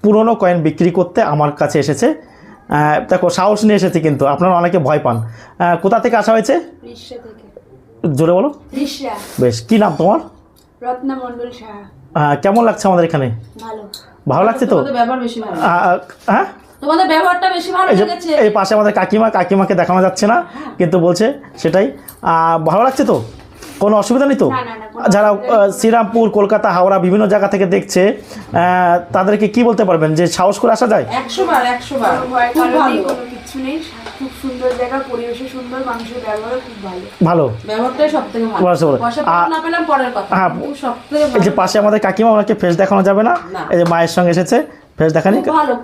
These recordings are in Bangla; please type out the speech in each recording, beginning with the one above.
পুরনো কয়েন বিক্রি করতে আমার কাছে এসেছে। দেখো সাহস নিয়ে এসেছে, কিন্তু আপনারা অনেকে ভয় পান। কোথা থেকে আসা হয়েছে? রিশা থেকে। জোরে বলো। রিশা। বেশ, কি নাম তোমার? রত্না মণ্ডল সাহা। কেমন লাগছে আমাদের এখানে? ভালো। ভালো লাগছে তো? তোমাদের ব্যবহার বেশি ভালো। হ্যাঁ, তোমাদের ব্যবহারটা বেশি ভালো লেগেছে। এই পাশে আমাদের কাকিমাকে দেখানো যাচ্ছে না, কিন্তু বলছে সেটাই। ভালো লাগছে তো? কোনো অসুবিধা নেই তো? যারা শ্রীরামপুর, কলকাতা, হাওড়া বিভিন্ন জায়গা থেকে দেখছে, তাদেরকে কি বলতে পারবেন যে সাহস করে আসা যায়? 100 বার খুব ভালো। কোনো কিছু নেই, খুব সুন্দর জায়গা, পরিবেশও সুন্দর, মানুষের ব্যবহারও খুব ভালো। ভালো, ব্যবহারটাই সবথেকে ভালো। পয়সা না পেলাম পরের কথা। হ্যাঁ, সবথেকে এই যে পাশে আমাদের কাকিমা, ওনাকে ফেস দেখানো যাবে না, এই যে মায়ের সঙ্গে এসেছে, ফেস দেখানি।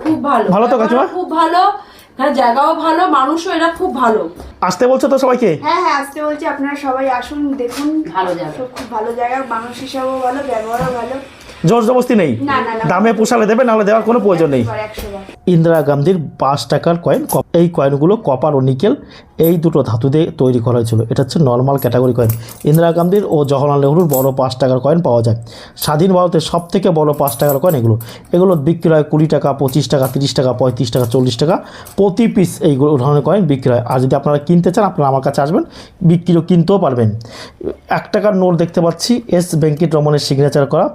খুব ভালো। ভালো তো কাকিমা? খুব ভালো, এখানে জায়গাও ভালো, মানুষও এরা খুব ভালো। আসতে বলছো তো সবাইকে? হ্যাঁ আসতে বলছি, আপনারা সবাই আসুন, দেখুন, ভালো জায়গা, খুব ভালো জায়গা, মানুষ হিসাবেও ভালো, ব্যবহারও ভালো। জোর জবরদস্তি নেই, দামে পোষালে দেবে, নাহলে দেওয়ার কোনো প্রয়োজন নেই। ইন্দিরা গান্ধীর 5 টাকার কয়েন। এই কয়েনগুলো কপার ও নিকেল এই দুটো ধাতু দিয়ে তৈরি করা হয়েছিল। এটা হচ্ছে নর্মাল ক্যাটাগরি কয়েন। ইন্দিরা গান্ধীর ও জওহরলাল নেহরুর বড় 5 টাকার কয়েন পাওয়া যায়। স্বাধীন ভারতের সব থেকে বড় 5 টাকার কয়েন এগুলো বিক্রি হয় 20 টাকা, 25 টাকা, 30 টাকা, 35 টাকা, 40 টাকা প্রতি পিস। এইগুলো ধরনের কয়েন বিক্রি হয়। আর যদি আপনারা কিনতে চান, আপনারা আমার কাছে আসবেন, কিনতেও পারবেন। 1 টাকার নোট দেখতে পাচ্ছি, এস ভেঙ্কিটরমনের সিগনেচার করা।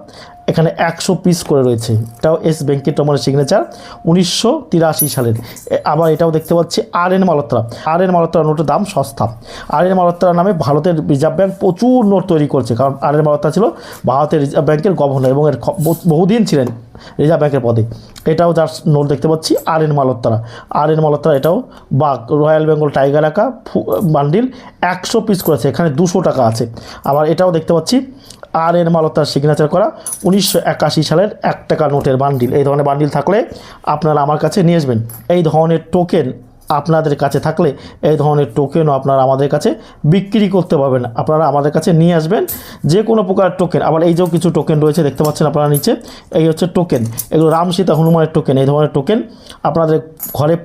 এখানে 100 পিস করে রয়েছে। এটাও এস ভেঙ্কিটরমনের সিগনেচার, 1983 সালের। আবার এটাও দেখতে পাচ্ছি আর.এন. মালহোত্রা। আর.এন. মালহোত্রা নোটের দাম সস্তা। আর.এন. মালহোত্রা নামে ভারতের রিজার্ভ ব্যাঙ্ক প্রচুর নোট তৈরি করছে, কারণ আর.এন. মালহোত্রা ছিল ভারতের রিজার্ভ ব্যাঙ্কের গভর্নর এবং এর বহুদিন ছিলেন রিজার্ভ ব্যাঙ্কের পদে। এটাও যার নোট দেখতে পাচ্ছি আর.এন. মালহোত্রা। আর.এন. মালহোত্রা এটাও বাঘ, রয়্যাল বেঙ্গল টাইগার আঁকা বান্ডিল 100 পিস করেছে। এখানে 200 টাকা আছে। আবার এটাও দেখতে পাচ্ছি আর.এন. মালহোত্রার সিগনেচার করা 1981 সালের 1 টাকা নোটের বান্ডিল। এই ধরনের বান্ডিল থাকলে আপনারা আমার কাছে নিয়ে আসবেন। এই ধরনের টোকেন আপনাদের কাছে থাকলে, এই ধরনের টোকেনও আপনারা আমাদের কাছে বিক্রি করতে পারবেন। আপনারা আমাদের কাছে নিয়ে আসবেন যে কোনো প্রকার টোকেন। আবার এই যে কিছু টোকেন রয়েছে দেখতে পাচ্ছেন আপনারা নিচে, এই হচ্ছে টোকেন। এগুলো রাম, সীতা, হনুমানের টোকেন। এই ধরনের টোকেন আপনাদের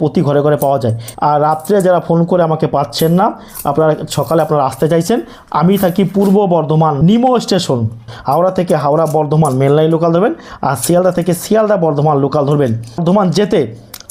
প্রতি ঘরে ঘরে পাওয়া যায়। আর রাত্রে যারা ফোন করে আমাকে পাচ্ছেন না, আপনারা সকালে আপনারা আসতে চাইছেন, আমি থাকি পূর্ব বর্ধমান নিমো স্টেশন। হাওড়া থেকে Howrah Bardhaman main line local ধরবেন, আর শিয়ালদা থেকে শিয়ালদা বর্ধমান লোকাল ধরবেন। বর্ধমান যেতে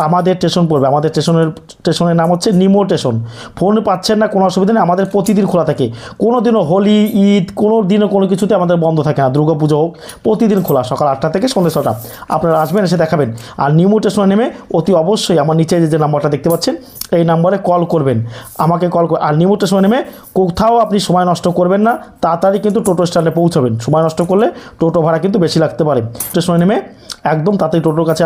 আমাদের স্টেশন পড়বে। আমাদের স্টেশনের নাম হচ্ছে নিমো স্টেশন। ফোন পাচ্ছেন না, কোনো অসুবিধা নেই, আমাদের প্রতিদিন খোলা থাকে। কোনো দিনও হোলি, ঈদ, কোনো দিনও কোনো কিছুতে আমাদের বন্ধ থাকে না। দুর্গা পুজো হোক, প্রতিদিন খোলা, সকাল 8টা থেকে সন্ধ্যে 6টা। আপনারা আসবেন, এসে দেখাবেন। আর নিমো স্টেশনে নেমে অতি অবশ্যই আমার নিচে যে নাম্বারটা দেখতে পাচ্ছেন, এই নাম্বারে কল করবেন, আমাকে কল করে। আর নিমো স্টেশনে নেমে কোথাও আপনি সময় নষ্ট করবেন না, তাড়াতাড়ি কিন্তু টোটো স্ট্যান্ডে পৌঁছাবেন। সময় নষ্ট করলে টোটো ভাড়া কিন্তু বেশি লাগতে পারে। স্টেশনে নেমে একদম তাড়াতাড়ি টোটোর কাছে